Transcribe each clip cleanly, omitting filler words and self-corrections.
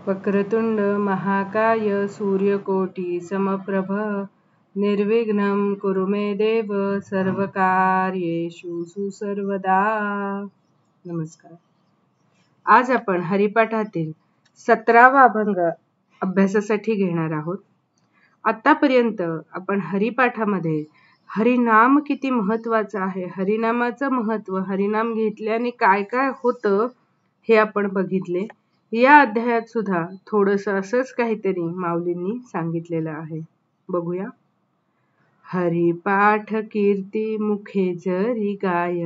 वक्रतुंड महाकाय सूर्यकोटी समप्रभ निर्विघ्नं कुरु मे देव सर्वकार्येषु सुसर्वदा. नमस्कार. आज आपण हरिपाठातील 17वा अभंग अभ्यासासाठी घेणार आहोत. आतापर्यंत आपण हरिपाठामध्ये हरिनाम किती महत्वाचं आहे, हरिनामाचं महत्व, हरिनाम घेतल्याने काय काय होतं हे आपण बघितले. या अध्यायात सुद्धा थोडंसं असंच काहीतरी माऊलींनी सांगितलेलं आहे. बघूया. हरिपाठ कीर्ती मुखे जरी गाय,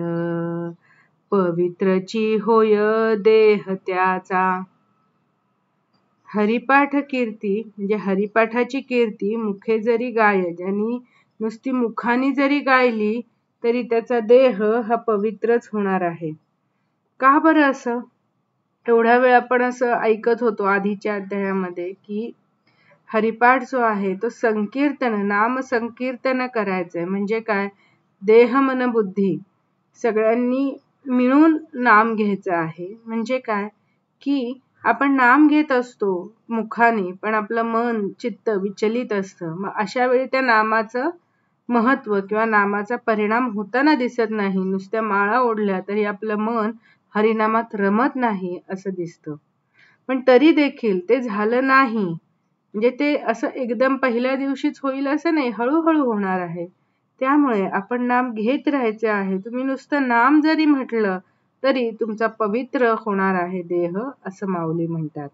पवित्रची होय देह त्याचा. हरिपाठ कीर्ती म्हणजे हरिपाठाची कीर्ती मुखे जरी गाय, ज्यांनी नुसती मुखाने जरी गायली तरी त्याचा देह हा पवित्रच होणार आहे. का बरं असं? एवढ्या वेळ आपण असं ऐकत होतो आधीच्या अध्यायामध्ये की हरिपाठ जो आहे तो संकीर्तन, नाम संकीर्तन करायचंय. म्हणजे काय? देह मन बुद्धी सगळ्यांनी मिळून नाम घ्यायचं आहे. म्हणजे काय की आपण नाम घेत असतो मुखाने, पण आपलं मन चित्त विचलित असतं. मग अशा वेळी त्या नामाचं महत्व किंवा नामाचा परिणाम होताना दिसत नाही. नुसत्या माळा ओढल्या तरी आपलं मन हरिनामात रमत नाही असं दिसतं. पण तरी देखील ते झालं नाही म्हणजे ते असं एकदम पहिल्या दिवशीच होईल असं नाही, हळूहळू होणार आहे. त्यामुळे आपण नाम घेत राहायचे आहे. तुम्ही नुसतं नाम जरी म्हटलं तरी तुमचा पवित्र होणार आहे देह, असं माऊली म्हणतात.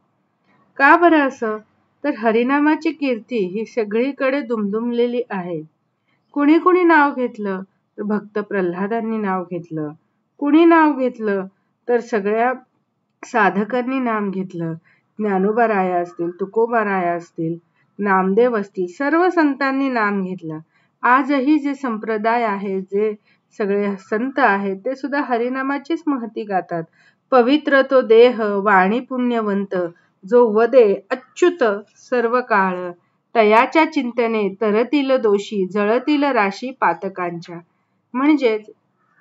का बरं असं? तर हरिनामाची कीर्ती ही सगळीकडे दुमदुमलेली आहे. कुणी कुणी नाव घेतलं तर भक्त प्रल्हादांनी नाव घेतलं. कुणी नाव घेतलं तर सगळ्या साधकांनी नाम घेतलं. ज्ञानोबा असतील, तुकोबा असतील, नामदेव असतील, सर्व संतांनी नाम घेतलं. आजही जे संप्रदाय आहे, जे सगळे संत आहेत, ते सुद्धा हरिनामाचीच महती गातात. पवित्र तो देह वाणी पुण्यवंत, जो वदे अच्युत सर्व काळ. तयाच्या चिंतने तरतील दोषी, जळतील राशी पातकांच्या. म्हणजेच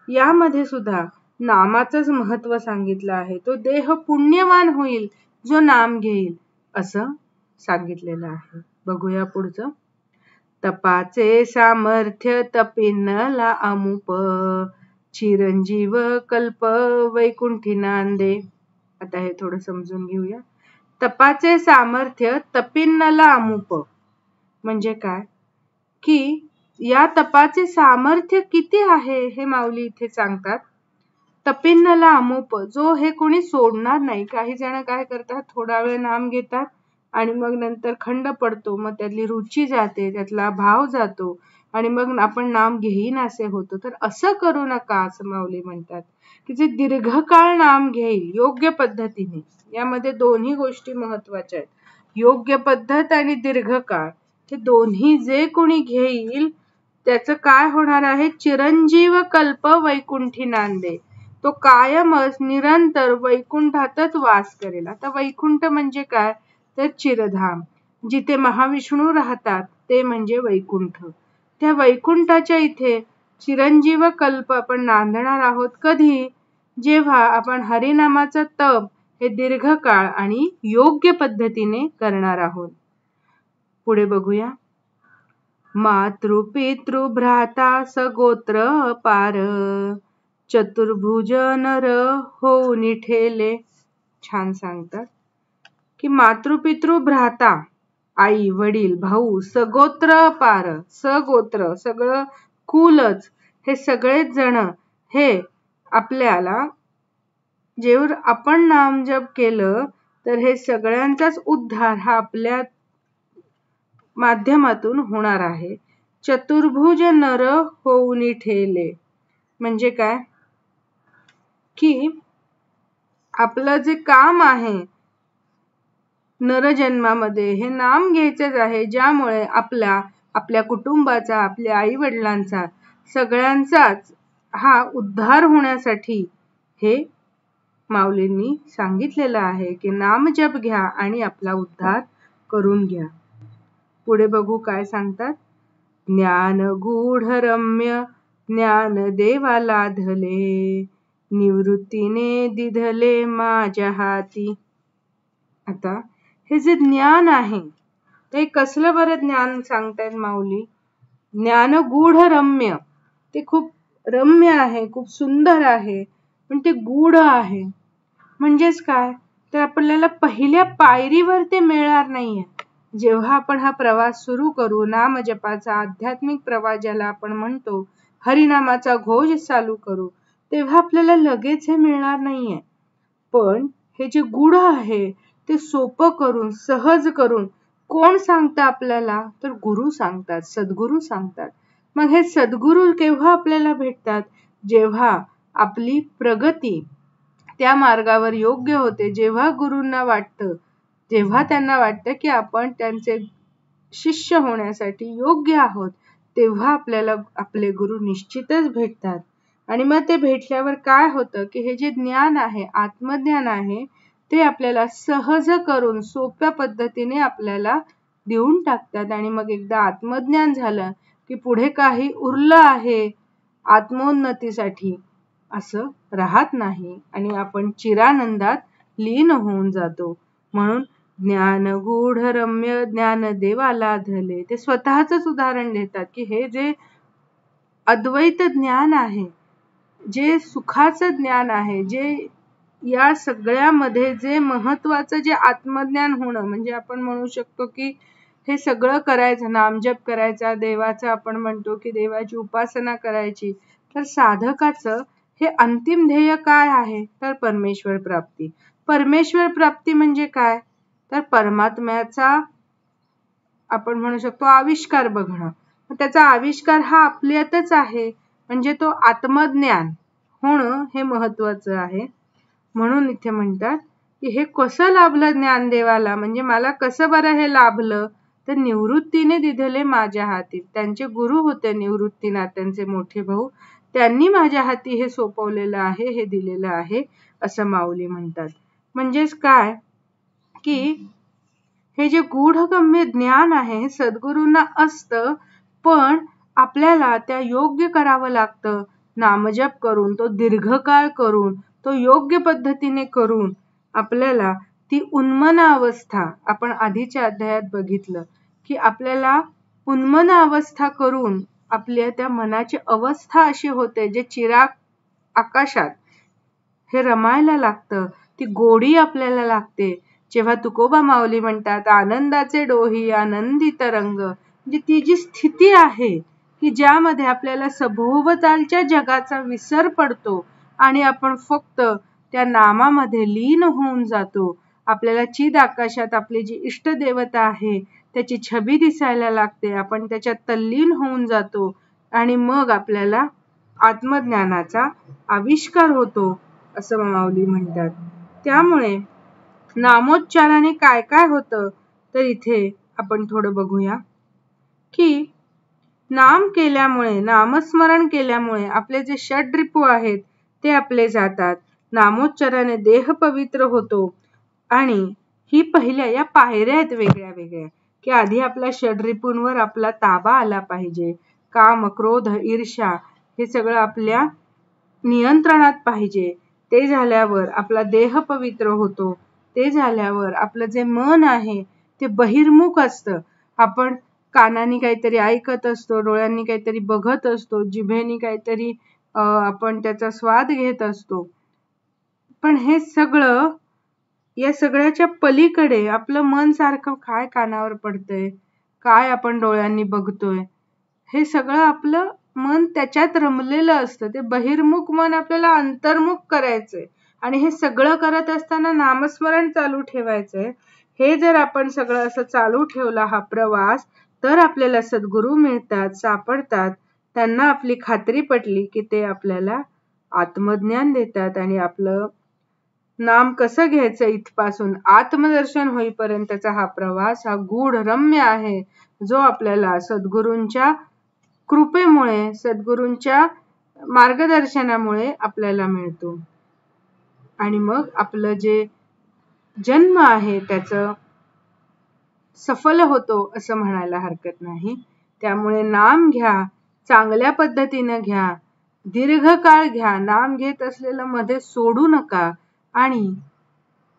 यामध्ये सुद्धा नामाचंच महत्व सांगितलं आहे. तो देह पुण्यवान होईल जो नाम घेईल असं सांगितलेलं आहे. बघूया पुढचं. तपाचे सामर्थ्य तपिनला अमुप, चिरंजीव कल्प वैकुंठी नांदे. आता हे थोडं समजून घेऊया. तपाचे सामर्थ्य तपिनला अमुप म्हणजे काय की या तपाचे सामर्थ्य किती आहे हे माऊली इथे सांगतात. तपिन्नला अमुप, जो हे कोणी सोडणार नाही. काही जण काय करतात, थोडा वेळ नाम घेतात आणि मग नंतर खंड पडतो, मग त्यातली रुची जाते, त्यातला भाव जातो आणि मग आपण नाम घेईन असे होतो. तर असं करू नका असं माऊली म्हणतात की जे दीर्घकाळ नाम घेईल योग्य पद्धतीने. यामध्ये दोन्ही गोष्टी महत्वाच्या आहेत, योग्य पद्धत आणि दीर्घकाळ. हे दोन्ही जे कोणी घेईल त्याचं काय होणार आहे? चिरंजीव कल्प वैकुंठी नांदे. तो कायमच निरंतर वैकुंठातच वास करेल. आता वैकुंठ म्हणजे काय? तर चिरधाम, जिथे महाविष्णू राहतात ते म्हणजे वैकुंठ. त्या वैकुंठाच्या इथे चिरंजीव कल्प आपण नांदणार आहोत. कधी? जेव्हा आपण हरिनामाचं तप हे दीर्घकाळ आणि योग्य पद्धतीने करणार आहोत. पुढे बघूया. मातृ पितृ भ्राता सगोत्र पार, चतुर्भुज नर होऊन ठेले. छान सांगतात की मातृपितृ भ्राता, आई वडील भाऊ, सगोत्र पार, सगोत्र सगळं कुलच, हे सगळेच जण हे आपल्याला जेव्हा आपण नाम जप केलं तर हे सगळ्यांचाच उद्धार हा आपल्या माध्यमातून होणार आहे. चतुर्भुज नर होऊन ठेले म्हणजे काय की आपलं जे काम आहे नरजन्मामध्ये हे नाम घ्यायचंच आहे, ज्यामुळे आपल्या कुटुंबाचा, आपल्या आई वडिलांचा, सगळ्यांचाच हा उद्धार होण्यासाठी हे माऊलींनी सांगितलेलं आहे की नाम जप घ्या आणि आपला उद्धार करून घ्या. पुढे बघू काय सांगतात. ज्ञान गूढ रम्य ज्ञान देवा लाधले, निवृत्तीने दिधले माझ्या हाती. आता हे जे ज्ञान आहे ते कसलं बरं ज्ञान सांगतायत माऊली? ज्ञान गूढ रम्य. ते खूप रम्य आहे, खूप सुंदर आहे, पण ते गूढ आहे. म्हणजेच काय? तर आपल्याला पहिल्या पायरीवर ते मिळणार नाहीये. जेव्हा आपण हा प्रवास सुरू करू, नामजपाचा आध्यात्मिक प्रवास ज्याला आपण म्हणतो, हरिनामाचा घोष चालू करू, तेव्हा आपल्याला लगेच हे मिळणार नाहीये. पण हे जे गूढ आहे ते सोपं करून, सहज करून कोण सांगतं आपल्याला? तर गुरु सांगतात, सद्गुरु सांगतात. मग हे सद्गुरु केव्हा आपल्याला भेटतात? जेव्हा आपली प्रगती त्या मार्गावर योग्य होते, जेव्हा गुरूंना वाटतं, जेव्हा त्यांना वाटतं की आपण त्यांचे शिष्य होण्यासाठी योग्य आहोत, तेव्हा आपल्याला आपले गुरु निश्चितच भेटतात. आणि मग ते भेटल्यावर काय होतं की हे जे ज्ञान आहे, आत्मज्ञान आहे, ते आपल्याला सहज करून सोप्या पद्धतीने आपल्याला देऊन टाकतात. आणि मग एकदा आत्मज्ञान झालं की पुढे काही उरलं आहे आत्मोन्नतीसाठी असं राहत नाही आणि आपण चिरानंदात लीन होऊन जातो. म्हणून ज्ञान गूढ रम्य ज्ञान देवाला धले. ते स्वतःच उदाहरण देतात की हे जे अद्वैत ज्ञान आहे, जे सुखाचं ज्ञान आहे, जे या सगळ्यामध्ये जे महत्वाचं जे आत्मज्ञान होणं, म्हणजे आपण म्हणू शकतो की हे सगळं करायचं, नामजप करायचा, देवाचं आपण म्हणतो की देवाची उपासना करायची, तर साधकाचं हे अंतिम ध्येय काय आहे? तर परमेश्वर प्राप्ती. परमेश्वर प्राप्ती म्हणजे काय? तर परमात्म्याचा आपण म्हणू शकतो आविष्कार बघणं. त्याचा आविष्कार हा आपल्यातच आहे, म्हणजे तो आत्मज्ञान होणं हे महत्वाचं आहे. म्हणून इथे म्हणतात की हे कसं लाभलं ज्ञानदेवाला, म्हणजे मला कसं बरं हे लाभलं? तर निवृत्तीने दिधले माझ्या हाती. त्यांचे गुरु होते निवृत्तीनाथ, त्यांचे मोठे भाऊ, त्यांनी माझ्या हाती हे सोपवलेलं आहे, हे दिलेलं आहे, असं माऊली म्हणतात. म्हणजेच काय की हे जे गूढगम्य ज्ञान आहे हे सद्गुरूंना असतं, पण आपल्याला त्या योग्य करावं लागतं. नामजप करून, तो दीर्घकाळ करून, तो योग्य पद्धतीने करून आपल्याला ती उन्मना अवस्था, आपण आधीच्या अध्यायात बघितलं की आपल्याला उन्मना अवस्था करून आपल्या त्या मनाची अवस्था अशी होते जे चिराग आकाशात हे रमायला लागतं, ती गोडी आपल्याला लागते. जेव्हा तुकोबा माऊली म्हणतात आनंदाचे डोही आनंदी तरंग, म्हणजे ती जी स्थिती आहे की ज्यामध्ये आपल्याला सभोवतालच्या जगाचा विसर पडतो आणि आपण फक्त त्या नामामध्ये लीन होऊन जातो. आपल्याला चिद आकाशात आपली जी इष्ट देवता आहे त्याची छबी दिसायला लागते, आपण त्याच्यात तल्लीन होऊन जातो आणि मग आपल्याला आत्मज्ञानाचा आविष्कार होतो, असं माऊली म्हणतात. त्यामुळे नामोच्चाराने काय काय होतं तर इथे आपण थोडं बघूया की नाम केल्यामुळे, नामस्मरण केल्यामुळे आपले जे षड्रिपू आहेत ते आपले जातात. नामोच्चाराने देह पवित्र होतो. आणि ही पहिल्या या पायऱ्या आहेत वेगळ्या वेगळ्या, की आधी आपल्या षड्रिपूंवर आपला ताबा आला पाहिजे. काम, क्रोध, ईर्ष्या हे सगळं आपल्या नियंत्रणात पाहिजे. ते झाल्यावर आपला देह पवित्र होतो. ते झाल्यावर आपलं जे मन आहे ते बहिर्मुख असतं. आपण कानांनी काहीतरी ऐकत असतो, डोळ्यांनी काहीतरी बघत असतो, जिभेनी काहीतरी आपण त्याचा स्वाद घेत असतो. पण हे सगळं, या सगळ्याच्या पलीकडे आपलं मन सारखं काय कानावर पडतंय, काय आपण डोळ्यांनी बघतोय, हे सगळं आपलं मन त्याच्यात रमलेलं असतं. ते बहिर्मुख मन आपल्याला अंतर्मुख करायचंय आणि हे सगळं करत असताना नामस्मरण चालू ठेवायचंय. हे जर आपण सगळं असं चालू ठेवला हा प्रवास, तर आपल्याला सद्गुरू मिळतात, सापडतात. त्यांना आपली खात्री पटली की ते आपल्याला आत्मज्ञान देतात आणि आपलं नाम कसं घ्यायचं इथपासून आत्मदर्शन होईपर्यंतचा हा प्रवास हा गूढ रम्य आहे, जो आपल्याला सद्गुरूंच्या कृपेमुळे, सद्गुरूंच्या मार्गदर्शनामुळे आपल्याला मिळतो. आणि मग आपलं जे जन्म आहे त्याचं सफल होतो असं म्हणायला हरकत नाही. त्यामुळे नाम घ्या, चांगल्या पद्धतीनं घ्या, दीर्घकाळ घ्या. नाम घेत असलेलं मध्ये सोडू नका आणि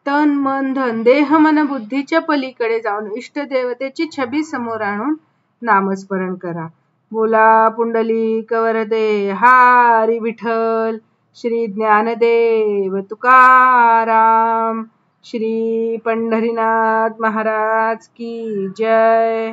तन मन धन देह मन बुद्धीच्या पलीकडे जाऊन इष्टदेवतेची छबी समोर आणून नामस्मरण करा. बोला पुंडलिक वरदे हरी विठ्ठल. श्री ज्ञानदेव तुकाराम. श्री पंढरीनाथ महाराज की जय.